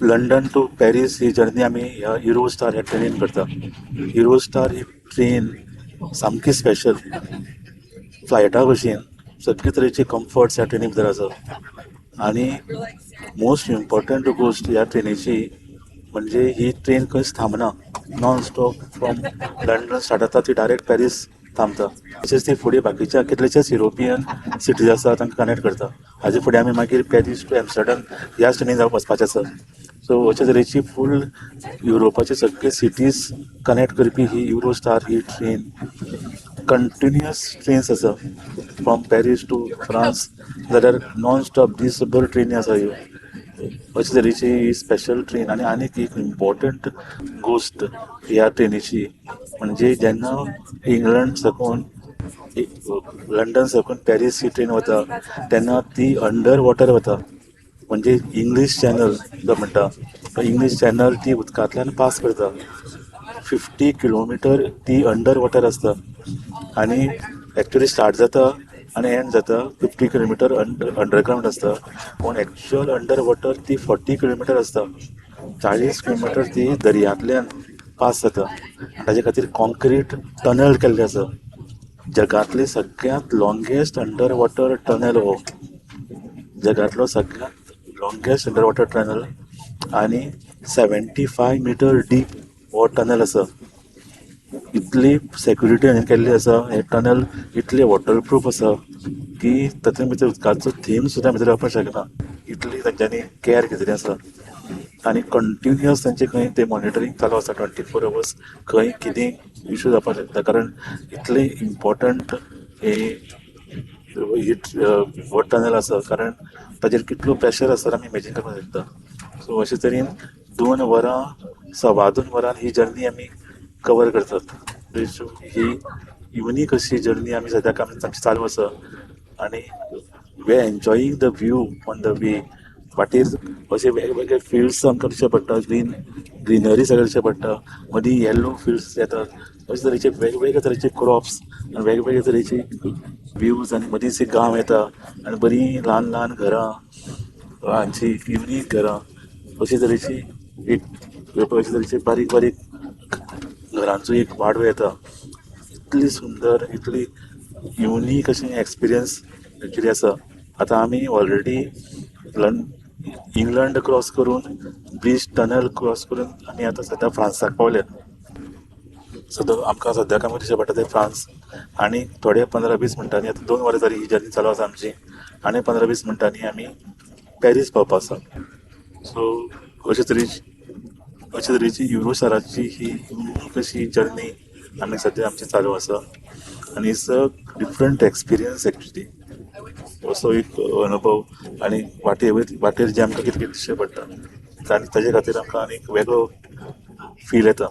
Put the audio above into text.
London to Paris ही journey आमी ह्या युरोस्टार ह्या ट्रेनीन करता. युरोस्टार ही ट्रेन सामकी स्पेशल. फ्लायटा भशेन सगळे तरेचे कम्फर्ट्स ह्या ट्रेनी भितर आसा. आनी मोस्ट इम्पॉर्टंट गोश्ट ह्या ट्रेनीची म्हणजे ही ट्रेन खंयच थांबना. Non stop from London start जाता ती डायरेक्ट पॅरीस थांबता. तशेंच ती फुडें बाकीच्या कितलेशेच युरोपियन सिटीज आसा तांकां कनेक्ट करता. हाजे फुडें आमी मागीर पॅरीस टू एम्स्टरडॅम ह्याच ट्रेनीन वचपाचें आसा. सो अशे तरेची फूल युरोपाचे सगळे सिटीज कनेक्ट करपी ही युरोस्टार ही ट्रेन. कंटिन्युअस ट्रेन्स आसा फ्रॉम पॅरीस टू फ्रांस. जाल्यार नॉन स्टॉप दिसभर ट्रेनी आसा ह्यो. अशे तरेची ही स्पेशल ट्रेन. आनी एक इम्पॉर्टंट गोश्ट ह्या ट्रेनीची म्हणजे जेन्ना इंग्लंड साकून लंडन साकून पॅरीस ही ट्रेन वता तेन्ना ती अंडर वॉटर वता. म्हणजे इंग्लीश चॅनल जो म्हणटा इंग्लीश चॅनल ती उदकांतल्यान पास करता. 50 किलोमिटर ती अंडर वॉटर आसता. आनी एक्चुली स्टार्ट जाता आनी एंड जाता 50 किलोमिटर अंडरग्रावंड आसता. पूण एक्चुअल अंडर वॉटर ती 40 किलोमिटर आसता. 40 किलोमिटर ती दर्यांतल्यान पास जाता. ताजे खातीर कॉन्क्रीट टनल केल्ले आसा. जगांतले सगळ्यांत लॉंगेस्ट अंडर वॉटर टनल हो. जगांतलो सगळ्यांत लॉंगेस्ट अंडर वॉटर टनल. आनी 75 मिटर डीप हो टनल आसा. इतली सेक्युरिटी हांवें केल्ली आसा. हे टनल इतले वॉटरप्रूफ आसा की तातूंत भितर उदकाचो थेंब सुद्दां भितर वचपाक शकना. इतली तांच्यांनी कॅर घेतली आसा. आनी कंटिन्युअस तांचे खंय ते मॉनिटरींग चालू आसा 24 hours. खंय कितें इश्यू जावपाक शकता कारण इतले इम्पॉर्टंट हे हो टनल आसा. कारण ताजेर कितलो प्रेशर आसा आमी इमेजीन करपाक शकता. सो अशे तरेन 2 वरां 2.25 वरां ही जर्नी आमी कवर करतात. ही युनीक अशी जर्नी आमी सद्याक आमची चालू आसा. आनी we are enjoying the view on the way. वाटेर अशे वेगवेगळे फिल्ड्स आमकां दिश्टी पडटा. ग्रीनरी सगळें दिश्टी पडटा. मदीं येल्लो फिल्ड्स येतात. अशे तरेचे वेगवेगळे तरेचे क्रॉप्स आनी वेगवेगळे तरेचे व्यूज. आनी मदींच एक गांव येता आनी बरीं ल्हान ल्हान घरां हांची युनीक घरां. अशे तरेची अशे तरेचे बारीक बारीक घरांचो एक वाडो येता. इतली सुंदर इतली युनीक अशें एक्सपिरियन्स एक्चुली आसा. आतां आमी ऑलरेडी इंग्लंड क्रॉस करून ब्रिज टनल क्रॉस करून आमी आतां सद्या फ्रांसाक पावल्यात. आमकां सद्याक आमकां दिश्टी पडटा ते फ्रांस. आनी थोडे 15-20 मिनटांनी आतां 2 वरां जाली ही जर्नी चालू आसा आमची. आनी 15-20 मिनटांनी आमी पॅरीस पावपा आसा. सो अशे तरेची युरोस्टाराची ही युनीक अशी जर्नी आमी सद्या आमची चालू आसा. आनी it's a different experience actually. असो एक अनुभव. आनी वाटेर जे आमकां कितें कितें दिश्टी पडटा आनी ताजे खातीर आमकां आनीक वेगळो फील येता.